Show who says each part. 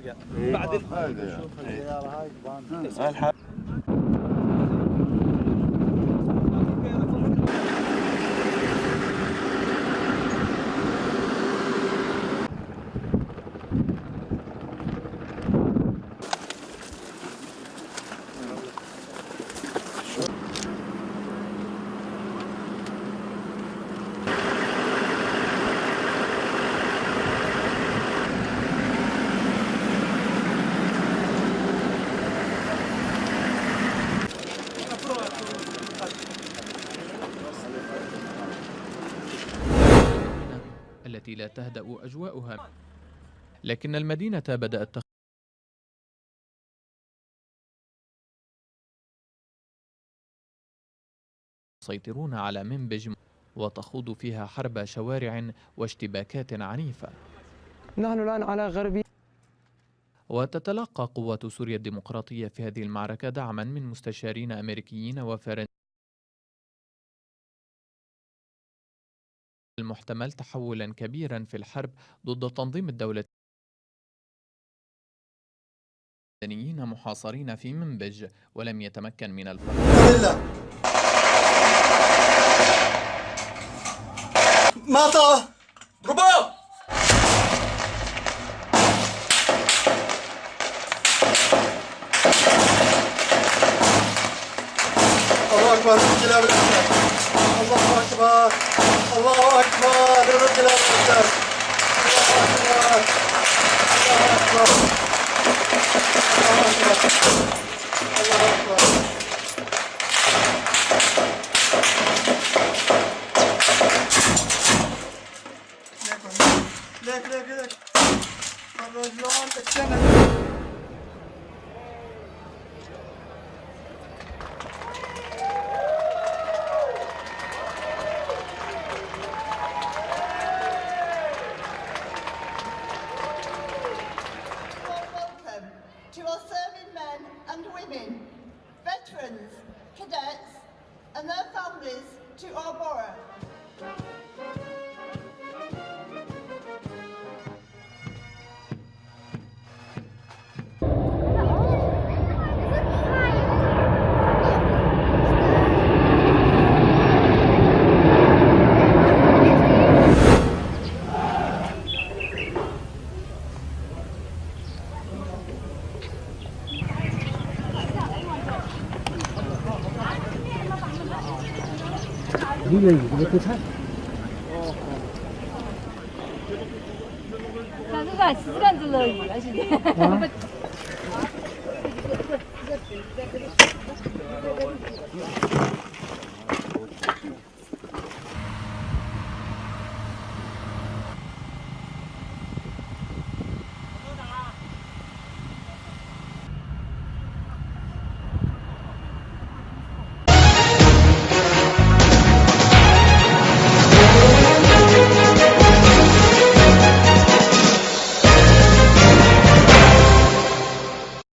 Speaker 1: عاليه بعد
Speaker 2: شوف السياره هاي تبان.
Speaker 3: التي لا تهدأ أجواؤها، لكن المدينة بدأت يسيطرون على منبج وتخوض فيها حرب شوارع واشتباكات عنيفة.
Speaker 4: نحن الآن على غربي.
Speaker 3: وتتلقى قوات سوريا الديمقراطية في هذه المعركة دعما من مستشارين أمريكيين وفرنسيين. المحتمل تحولا كبيرا في الحرب ضد تنظيم الدولة. المدنيين محاصرين في منبج ولم يتمكن من الفرار.
Speaker 1: ماطا رباط الله اكبر رجال الله اكبر الله اكبر رجال الله اكبر الله اكبر الله اكبر الله اكبر. ليك الرجلان اكتمل.
Speaker 5: To our serving men and women, veterans, cadets and their families to our borough.